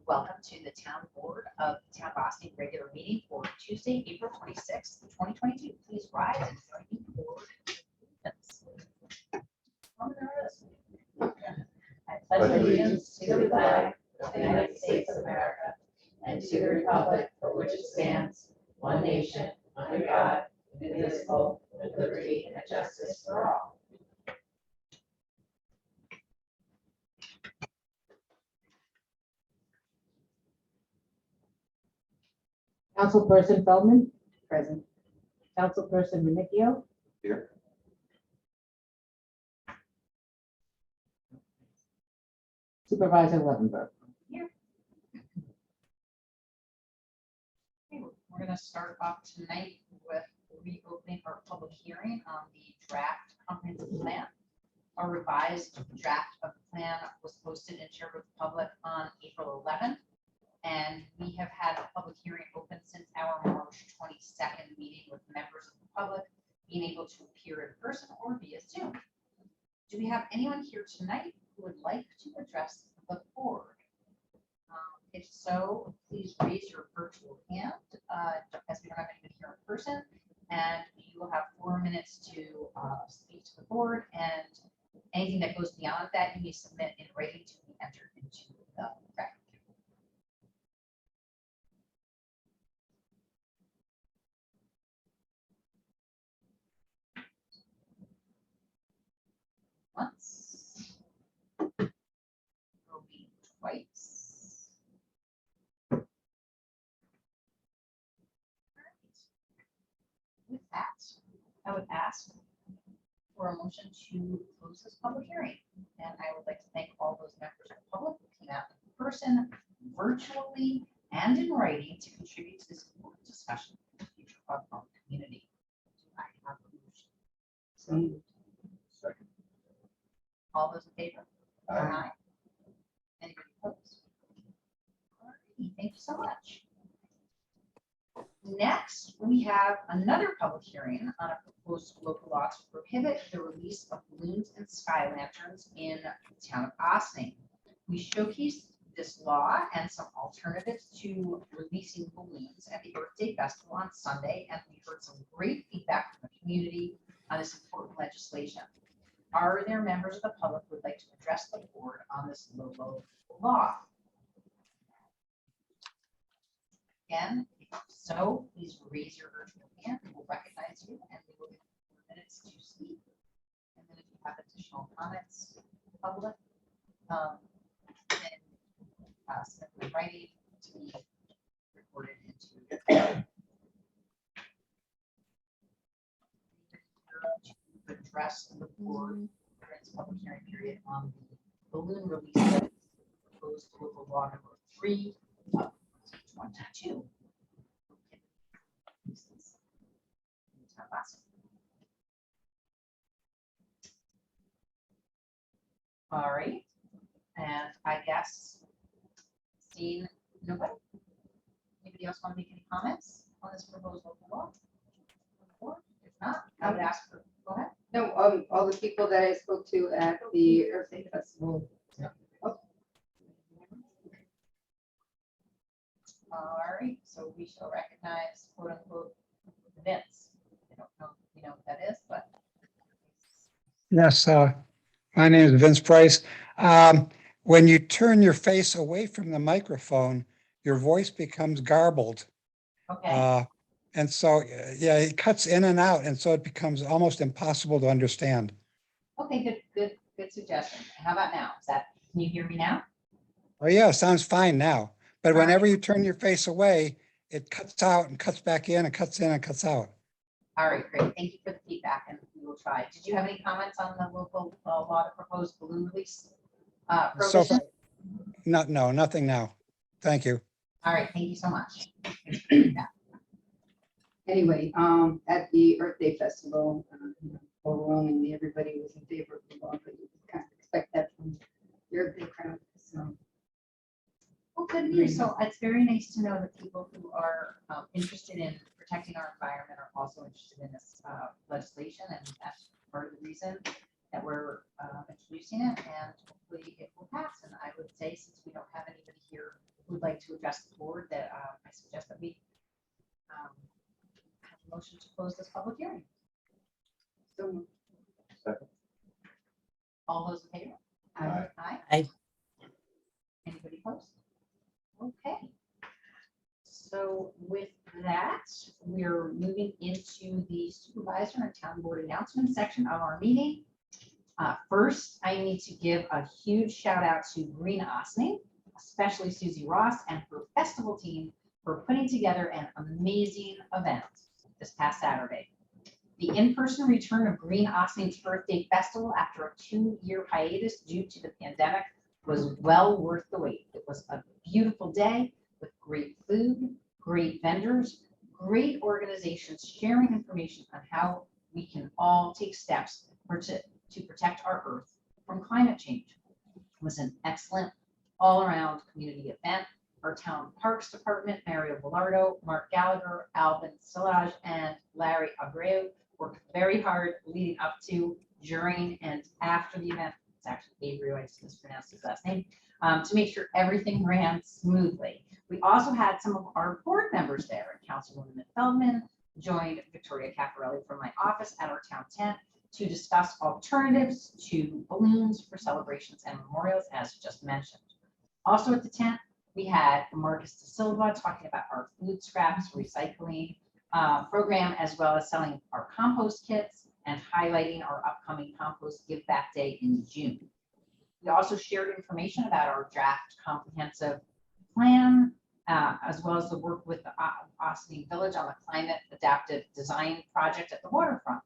Welcome to the Town Board of the Town of Boston regular meeting for Tuesday, April 26th, 2022. Please rise and join me for I pledge allegiance to the flag of the United States of America and to the republic for which it stands, one nation, under God, indivisible, with liberty and justice for all. Councilperson Feldman? Present. Councilperson Manicchio? Here. Supervisor Levenberg? Here. Okay, we're going to start off tonight with reopening our public hearing on the draft comprehensive plan. A revised draft of the plan was posted and shared with the public on April 11th. And we have had a public hearing open since our March 22nd meeting with members of the public being able to appear in person or via Zoom. Do we have anyone here tonight who would like to address the board? If so, please raise your virtual hand as we don't have anyone here in person. And you will have 4 minutes to speak to the board, and anything that goes beyond that, you may submit in writing to be entered into the record. Once, will be twice. All right. With that, I would ask for a motion to close this public hearing. And I would like to thank all those members of the public who came out in person, virtually, and in writing to contribute to this important discussion for the future of our community. Do I have a motion? So Second. All those in favor? Aye. Anybody opposed? All right, thank you so much. Next, we have another public hearing on a proposed local law to prohibit the release of balloons and sky lanterns in the town of Ossining. We showcased this law and some alternatives to releasing balloons at the Earth Day Festival on Sunday, and we heard some great feedback from the community on this important legislation. Are there members of the public who would like to address the board on this local law? Again, if so, please raise your virtual hand. We will recognize you, and we will give you 4 minutes to speak. And then if you have additional comments, public, then simply writing to be recorded into to address the board during this public hearing period on the balloon release that is proposed local law number 3 of 2022. All right, and I guess seeing nobody, anybody else want to make any comments on this proposed local law? If not, I would ask for, go ahead. No, all the people that I spoke to at the Earth Day Festival. All right, so we shall recognize quote unquote Vince. I don't know if you know what that is, but. Yes, my name is Vince Price. When you turn your face away from the microphone, your voice becomes garbled. Okay, And so, yeah, it cuts in and out, and so it becomes almost impossible to understand. okay, good suggestion. How about now? Can you hear me now? Oh, yeah, sounds fine now. But All right. whenever you turn your face away, it cuts out and cuts back in and cuts in and cuts out. All right, great. Thank you for the feedback, and we will try. Did you have any comments on the local law to propose balloon release? So Prohibition? no, nothing now. Thank you. All right, thank you so much. Anyway, at the Earth Day Festival, overwhelmingly everybody was in favor of the law, but you kind of expect that from the Earth Day crowd. So Well, good news. So it's very nice to know that people who are interested in protecting our environment are also interested in this legislation, and that's part of the reason that we're introducing it, and hopefully it will pass. And I would say, since we don't have anybody here who would like to address the board, that I suggest that we have a motion to close this public hearing. So moved. Second. All those in favor? Aye. Aye. Aye. Anybody opposed? Okay. So with that, we're moving into the supervisor and town board announcement section of our meeting. First, I need to give a huge shout out to Green Ossining, especially Susie Ross and her festival team for putting together an amazing event this past Saturday. The in-person return of Green Ossining's Earth Day Festival after a 2-year hiatus due to the pandemic was well worth the wait. It was a beautiful day with great food, great vendors, great organizations sharing information on how we can all take steps to protect our Earth from climate change. It was an excellent all-around community event. Our town parks department, Mario Velardo, Mark Gallagher, Alvin Silage, and Larry Abreu worked very hard leading up to, during, and after the event. It's actually Abreu, I just mispronounced his last name, to make sure everything ran smoothly. We also had some of our board members there. Councilwoman Feldman joined Victoria Caffarelli from my office at our town tent to discuss alternatives to balloons for celebrations and memorials, as just mentioned. Also at the tent, we had Marcus De Silva talking about our food scraps recycling program, as well as selling our compost kits and highlighting our upcoming compost give back day in June. We also shared information about our draft comprehensive plan, as well as the work with the Ossining Village on the climate adaptive design project at the waterfront.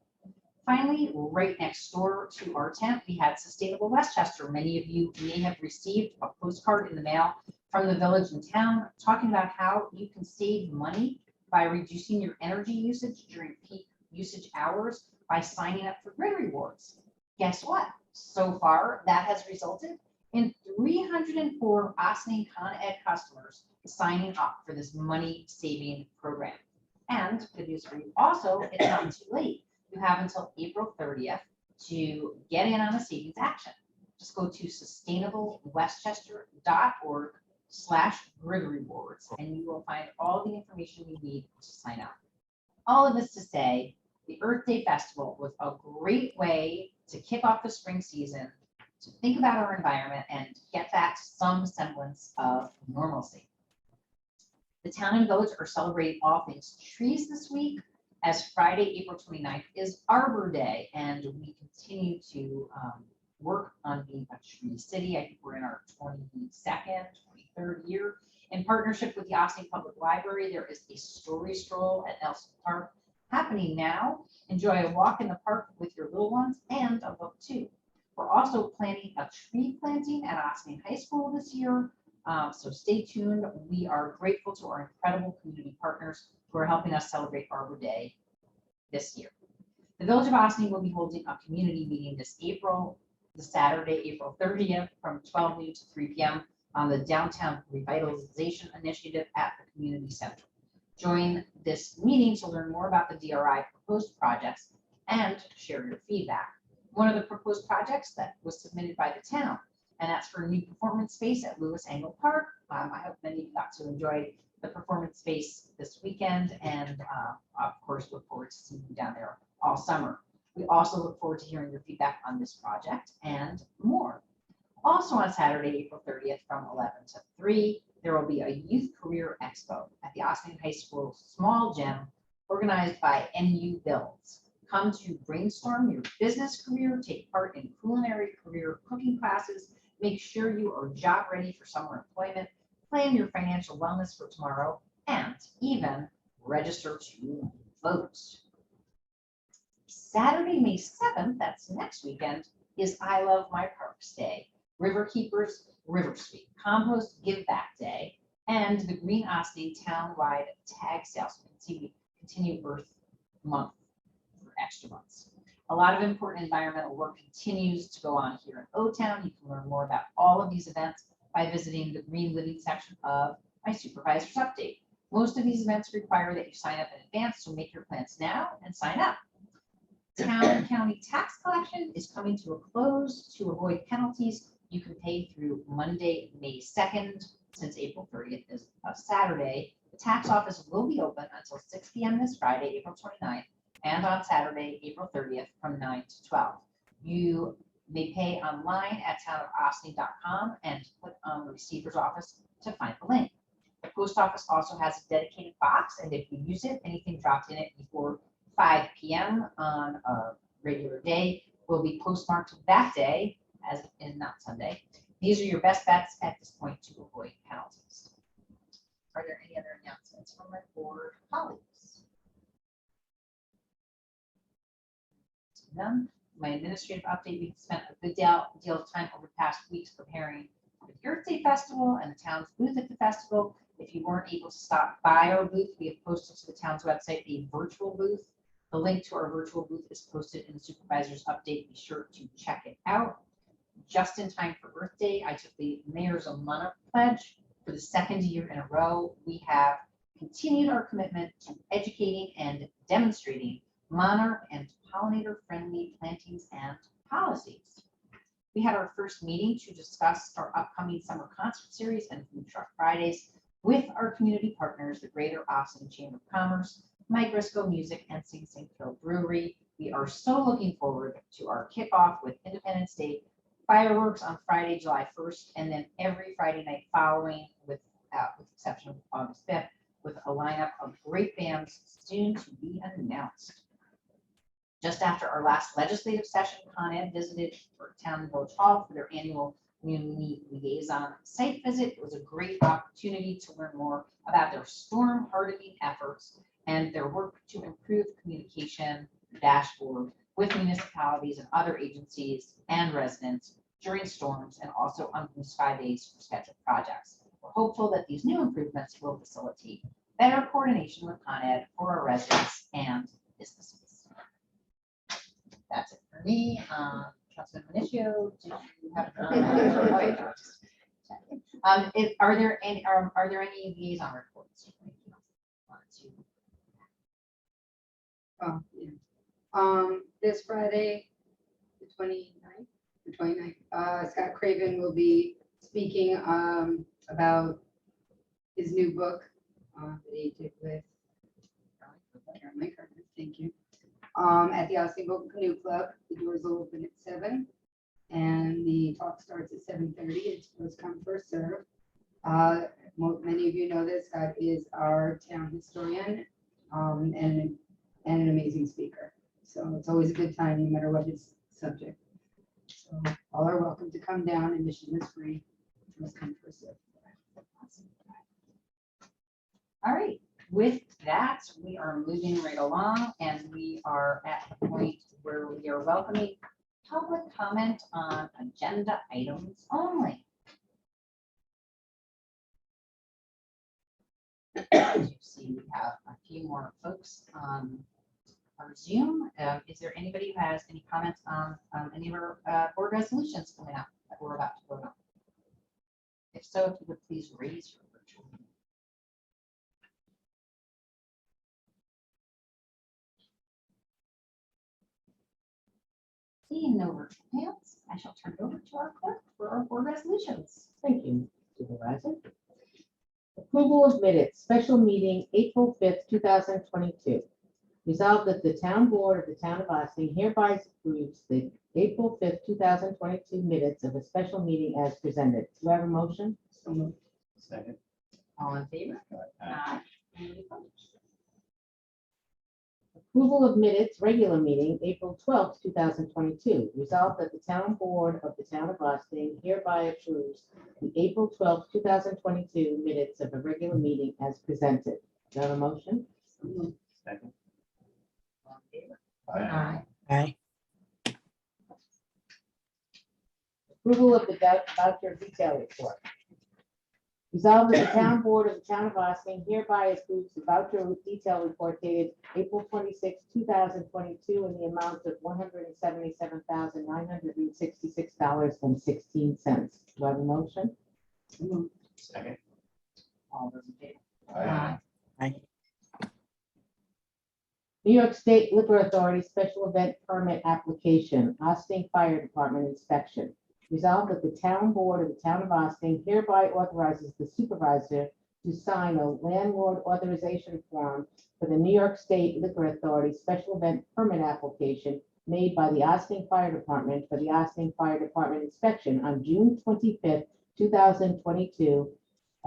Finally, right next door to our tent, we had Sustainable Westchester. Many of you may have received a postcard in the mail from the village and town talking about how you can save money by reducing your energy usage during peak usage hours by signing up for grid rewards. Guess what? So far, that has resulted in 304 Ossining Con Ed customers signing up for this money-saving program. And good news for you also, it's not too late. You have until April 30th to get in on the savings action. Just go to sustainablewestchester.org/grid rewards, and you will find all the information you need to sign up. All of this to say, the Earth Day Festival was a great way to kick off the spring season, to think about our environment and get back to some semblance of normalcy. The town and village are celebrating all things trees this week, as Friday, April 29th is Arbor Day, and we continue to work on being a tree city. I think we're in our 22nd, 23rd year. In partnership with the Ossining Public Library, there is a story stroll at Nelson Park happening now. Enjoy a walk in the park with your little ones and a book too. We're also planning a tree planting at Ossining High School this year, so stay tuned. We are grateful to our incredible community partners who are helping us celebrate Arbor Day this year. The Village of Ossining will be holding a community meeting this Saturday, April 30th from 12 noon to 3 p.m. on the Downtown Revitalization Initiative at the Community Center. Join this meeting to learn more about the DRI proposed projects and share your feedback. One of the proposed projects that was submitted by the town, and that's for a new performance space at Lewis Angle Park. I hope many of you got to enjoy the performance space this weekend, and of course look forward to seeing you down there all summer. We also look forward to hearing your feedback on this project and more. Also on Saturday, April 30th from 11 to 3, there will be a Youth Career Expo at the Ossining High School small gym organized by NU Builds. Come to brainstorm your business career, take part in culinary career cooking classes, make sure you are job ready for summer employment, plan your financial wellness for tomorrow, and even register to vote. Saturday, May 7th, that's next weekend, is I Love My Parks Day, River Keepers River Sweep, Compost Give Back Day, and the Green Ossining Townwide Tag Sales. We continue Earth Month for extra months. A lot of important environmental work continues to go on here in O-Town. You can learn more about all of these events by visiting the Green Living section of my Supervisor's Update. Most of these events require that you sign up in advance, so make your plans now and sign up. Town and county tax collection is coming to a close. To avoid penalties, you can pay through Monday, May 2nd since April 30th is a Saturday, the tax office will be open until 6 p.m. this Friday, April 29th, and on Saturday, April 30th, from 9 to 12. You may pay online at townofosney.com and click on the receiver's office to find the link. The post office also has a dedicated box, and if you use it, anything dropped in it before 5 p.m. on a regular day will be postmarked that day, as in not Sunday. These are your best bets at this point to avoid penalties. Are there any other announcements from my board colleagues? None. My administrative update, we've spent a good deal of time over the past weeks preparing for the Earth Day Festival and the town's booth at the festival. If you weren't able to stop by our booth, we have posted to the town's website a virtual booth. The link to our virtual booth is posted in the supervisor's update. Be sure to check it out. Just in time for Earth Day, I took the Mayor's Monarch Pledge for the second year in a row. We have continued our commitment to educating and demonstrating monarch and pollinator-friendly plantings and policies. We had our first meeting to discuss our upcoming summer concert series and Food Truck Fridays with our community partners, the Greater Austin Chamber of Commerce, Mike Briscoe Music, and Sing Sing Phil Brewery. We are so looking forward to our kickoff with Independence Day fireworks on Friday, July 1st, and then every Friday night following, with the exception of August 5th, with a lineup of great bands soon to be announced. Just after our last legislative session, Con Ed visited Town and Village Hall for their annual community liaison site visit. It was a great opportunity to learn more about their storm hardening efforts and their work to improve communication dashboard with municipalities and other agencies and residents during storms, and also on blue sky days for scheduled projects. We're hopeful that these new improvements will facilitate better coordination with Con Ed for our residents and businesses. That's it for me. Councilman Minichio, do you have? Are there any liaison reports? Oh, yeah. This Friday, the 29th, Scott Craven will be speaking about his new book that he did with Caroline Carter. Thank you. At the Austin Boat and Canoe Club. The doors will open at 7, and the talk starts at 7:30. It's first come, first serve. Many of you know this. Scott is our town historian and an amazing speaker. So it's always a good time, no matter what his subject. So all are welcome to come down. Admission is free. First come, first serve. All right. With that, we are moving right along, and we are at the point where we are welcoming public comment on agenda items only. As you see, we have a few more folks on our Zoom. Is there anybody who has any comments on any of our board resolutions coming up that we're about to vote on? If so, if you would please raise your virtual hand. Seeing no virtual hands, I shall turn it over to our clerk for our board resolutions. Thank you, Supervisor. Approval of minutes, special meeting, April 5th, 2022. Resolved that the town board of the town of Austin hereby approves the April 5th, 2022 minutes of a special meeting as presented. Do I have a motion? So moved. Second. All in favor? Aye. Any opposed? Approval of minutes, regular meeting, April 12th, 2022. Resolved that the town board of the town of Austin hereby approves the April 12th, 2022 minutes of a regular meeting as presented. Do I have a motion? So moved. Second. All in favor? Aye. Aye. Approval of the voucher detail report. Resolved that the town board of the town of Austin hereby approves the voucher detail report dated April 26, 2022 in the amount of $177,966.16. Do I have a motion? So moved. Second. All those in favor? Aye. New York State Liquor Authority Special Event Permit Application, Austin Fire Department Inspection. Resolved that the town board of the town of Austin hereby authorizes the supervisor to sign a landlord authorization form for the New York State Liquor Authority special event permit application made by the Austin Fire Department for the Austin Fire Department inspection on June 25th, 2022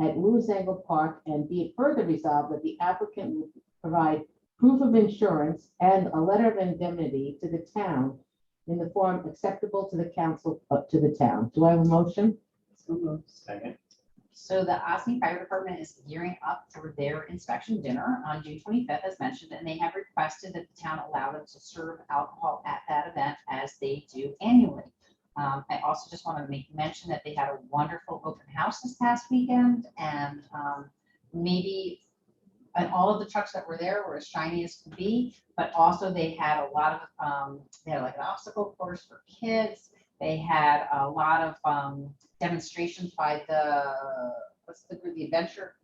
at Lewis Angle Park, and be it further resolved that the applicant will provide proof of insurance and a letter of indemnity to the town in the form acceptable to the council, to the town. Do I have a motion? So moved. Second. So the Austin Fire Department is gearing up for their inspection dinner on June 25th, as mentioned, and they have requested that the town allow them to serve alcohol at that event as they do annually. I also just want to make mention that they had a wonderful open house this past weekend, and and all of the trucks that were there were as shiny as could be, but also they had a lot of, they had like an obstacle course for kids. They had a lot of demonstrations by the adventure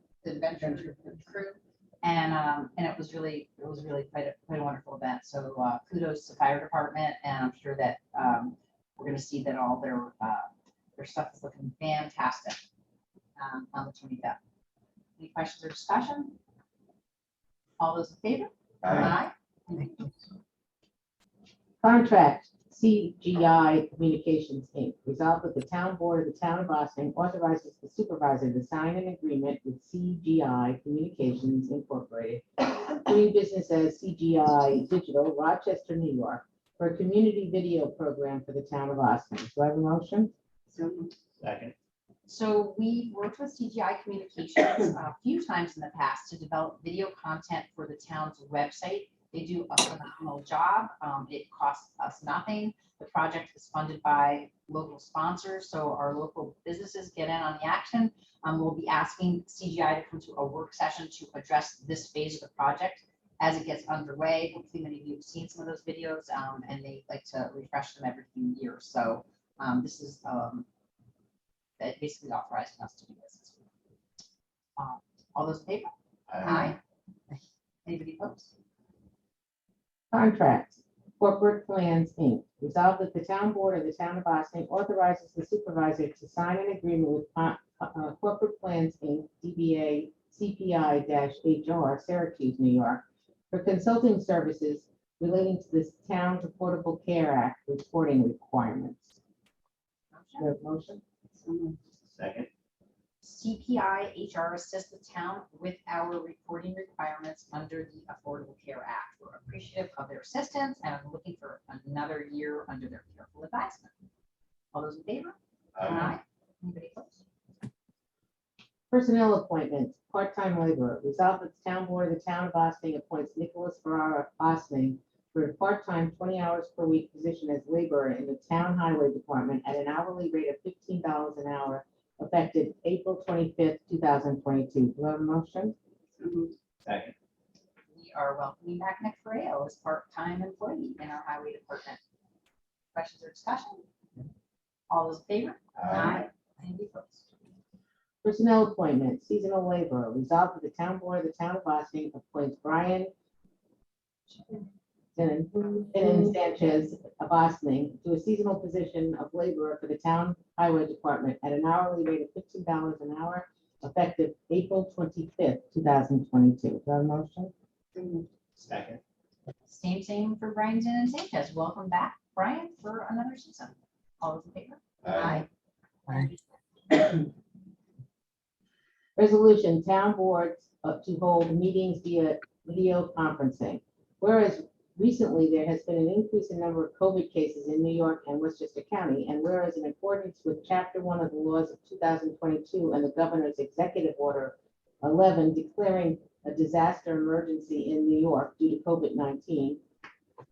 crew. And it was really quite a wonderful event. So kudos to fire department, and I'm sure that we're going to see that all their stuff is looking fantastic on the 25th. Any questions or discussion? All those in favor? Aye. Contract CGI Communications, Inc. Resolved that the town board of the town of Austin authorizes the supervisor to sign an agreement with CGI Communications Incorporated, doing business as CGI Digital, Rochester, New York, for a community video program for the town of Austin. Do I have a motion? So moved. Second. So we worked with CGI Communications a few times in the past to develop video content for the town's website. They do a phenomenal job. It costs us nothing. The project is funded by local sponsors, so our local businesses get in on the action. We'll be asking CGI to come to a work session to address this phase of the project as it gets underway. Hopefully many of you have seen some of those videos, and they like to refresh them every few years. So this is that basically authorizing us to do this. All those in favor? Aye. Anybody opposed? Contracts, Corporate Plans, Inc. Resolved that the town board of the town of Austin authorizes the supervisor to sign an agreement with Corporate Plans, Inc., DBA CPI-HR, Syracuse, New York, for consulting services relating to this town's Affordable Care Act reporting requirements. Do you have a motion? So moved. Second. CPI HR assists the town with our reporting requirements under the Affordable Care Act. We're appreciative of their assistance and are looking for another year under their careful advisement. All those in favor? Anybody opposed? Personnel appointments, part-time laborer. Resolved that the town board of the town of Austin appoints Nicholas Ferrara Austin for a part-time 20 hours per week position as laborer in the town highway department at an hourly rate of $15 an hour, effective April 25th, 2022. Do I have a motion? So moved. Second. We are welcoming back Nick Ferreo as part-time employee in our highway department. Questions or discussion? All those in favor? Anybody opposed? Personnel appointments, seasonal laborer. Resolved that the town board of the town of Austin appoints Brian Sanchez of Austin to a seasonal position of laborer for the town highway department at an hourly rate of $15 an hour, effective April 25th, 2022. Do I have a motion? So moved. Second. Same for Brian Sanchez. Welcome back, Brian, for another season. All those in favor? Resolution, town boards to hold meetings via video conferencing. Whereas recently there has been an increase in number of COVID cases in New York and Westchester County, and whereas in accordance with Chapter 1 of the laws of 2022 and the governor's executive order 11 declaring a disaster emergency in New York due to COVID-19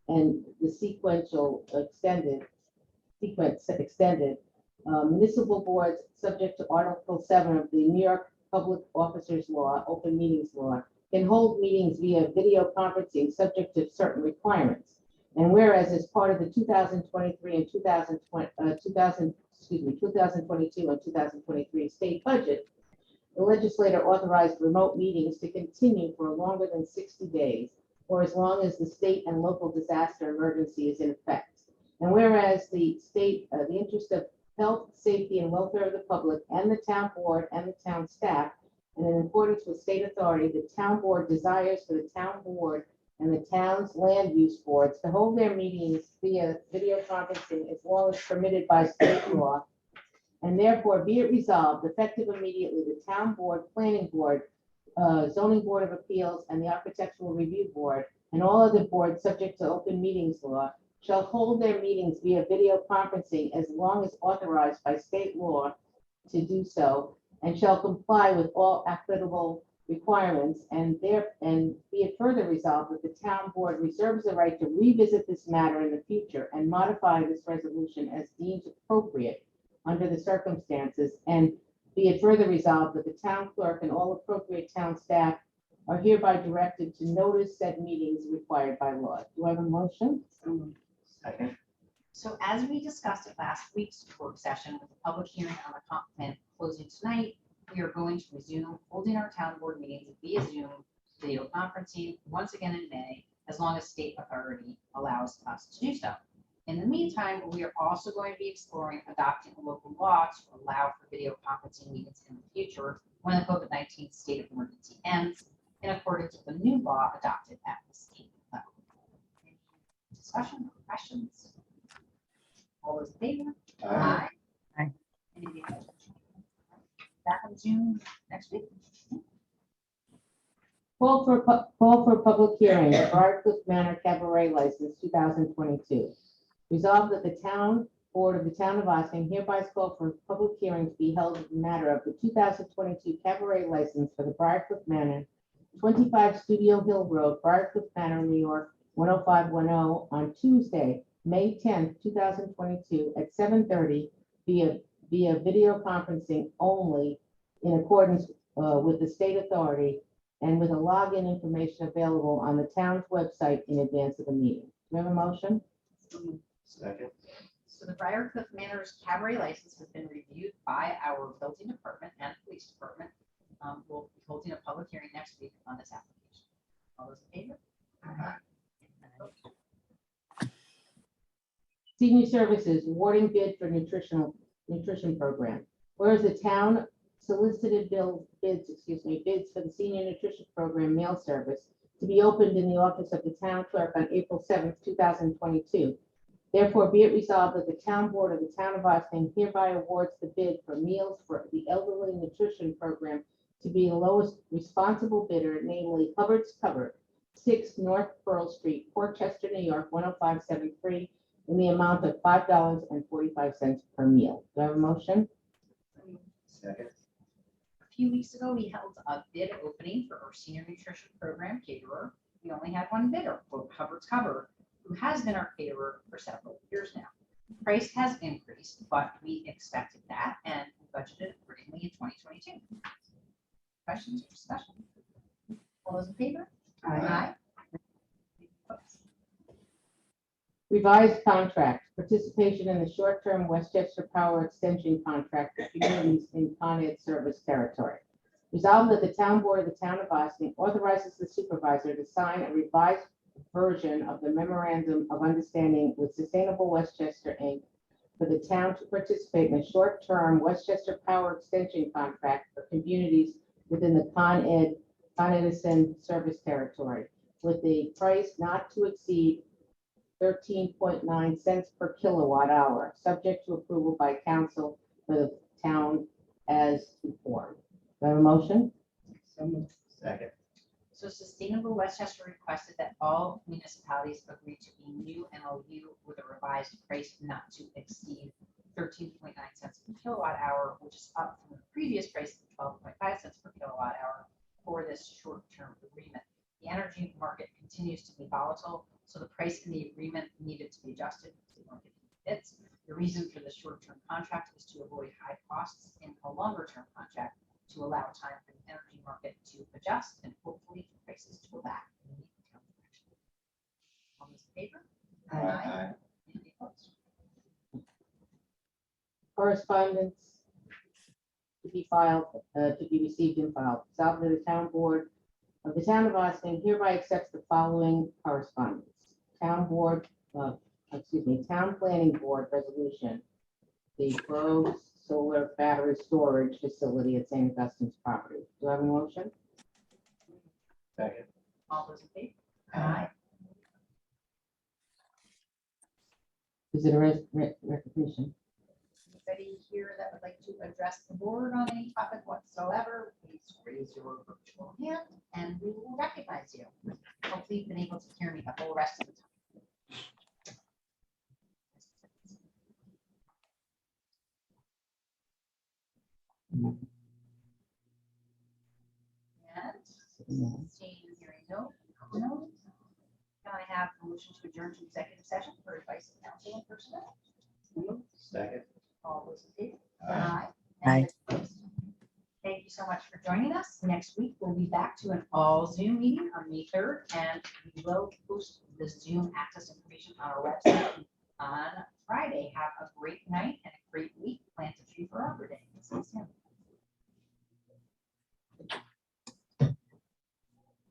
and the sequence extended, municipal boards subject to Article 7 of the New York Public Officers Law, Open Meetings Law, can hold meetings via video conferencing subject to certain requirements. And whereas as part of the 2023 and 2022 and 2023 state budget, the legislator authorized remote meetings to continue for longer than 60 days, or as long as the state and local disaster emergency is in effect. And whereas the interest of health, safety, and welfare of the public and the town board and the town staff, and in accordance with state authority, the town board desires for the town board and the town's land use boards to hold their meetings via video conferencing as long as permitted by state law. And therefore be it resolved, effective immediately, the town board, planning board, zoning board of appeals, and the architectural review board, and all other boards subject to open meetings law, shall hold their meetings via video conferencing as long as authorized by state law to do so, and shall comply with all applicable requirements, and be it further resolved that the town board reserves the right to revisit this matter in the future and modify this resolution as deemed appropriate under the circumstances, and be it further resolved that the town clerk and all appropriate town staff are hereby directed to notice said meetings required by law. Do I have a motion? Second. So as we discussed at last week's work session with the public hearing on the comp plan closing tonight, we are going to resume holding our town board meetings via Zoom video conferencing once again in May, as long as state authority allows us to do so. In the meantime, we are also going to be exploring adopting a local law to allow for video conferencing meetings in the future when the COVID-19 state of emergency ends, in accordance with the new law adopted at the state level. Any discussion or questions? All those in favor? Aye. Aye. Anything else? Back on Zoom next week. Call for public hearing, the Briarcliff Manor Cabaret License 2022. Resolved that the town board of the town of Austin hereby call for public hearing to be held in the matter of the 2022 cabaret license for the Briarcliff Manor, 25 Studio Hill Road, Briarcliff Manor, New York, 10510, on Tuesday, May 10th, 2022 at 7:30 via video conferencing only in accordance with the state authority and with a login information available on the town's website in advance of the meeting. Do we have a motion? Second. So the Briarcliff Manor's cabaret license has been reviewed by our building department and police department. We'll be holding a public hearing next week on this application. All those in favor? Senior Services awarding bid for nutrition program. Whereas the town solicited bids for the senior nutrition program mail service to be opened in the office of the town clerk on April 7th, 2022. Therefore, be it resolved that the town board of the town of Austin hereby awards the bid for meals for the elderly nutrition program to be the lowest responsible bidder, namely Hubbard's Cupboard, 6 North Pearl Street, Westchester, New York, 10573, in the amount of $5.45 per meal. Do I have a motion? Second. A few weeks ago, we held a bid opening for our senior nutrition program caterer. We only had one bidder, Hubbard's Cupboard, who has been our caterer for several years now. Price has increased, but we expected that and we budgeted accordingly in 2022. Questions or discussion? All those in favor? Aye. Revised contract, participation in the short-term Westchester Power Extension contract for communities in Con Ed service territory. Resolved that the town board of the town of Austin authorizes the supervisor to sign a revised version of the memorandum of understanding with Sustainable Westchester, Inc. for the town to participate in a short-term Westchester Power Extension contract for communities within the Con Edison service territory, with the price not to exceed 13.9 cents per kilowatt hour, subject to approval by council for the town as informed. Do I have a motion? Second. So Sustainable Westchester requested that all municipalities agree to a new MOU with a revised price not to exceed 13.9 cents per kilowatt hour, which is up from the previous price of 12.5 cents per kilowatt hour for this short-term agreement. The energy market continues to be volatile, so the price in the agreement needed to be adjusted to the market fits. The reason for the short-term contract is to avoid high costs in a longer-term contract to allow time for the energy market to adjust and hopefully for prices to go back. All those in favor? Aye. Any opposed? Correspondence to be filed, to be received and filed. Resolved that the town board of the town of Austin hereby accepts the following correspondence. Town planning board resolution the Grove Solar Battery Storage Facility at St. Augustine's property. Do I have a motion? Second. All those in favor? Aye. Is it a recognition? Anybody here that would like to address the board on any topic whatsoever, please raise your virtual hand and we will recognize you. Hopefully you've been able to hear me the whole rest of the time. And seeing and hearing no. Can I have a motion to adjourn to executive session for advice of counsel and personnel? Second. All those in favor? Aye. Any opposed? Thank you so much for joining us. Next week, we'll be back to an all Zoom meeting on May 3rd, and we will post the Zoom access information on our website on Friday. Have a great night and a great week. Plant a tree for Arbor Day. See you soon.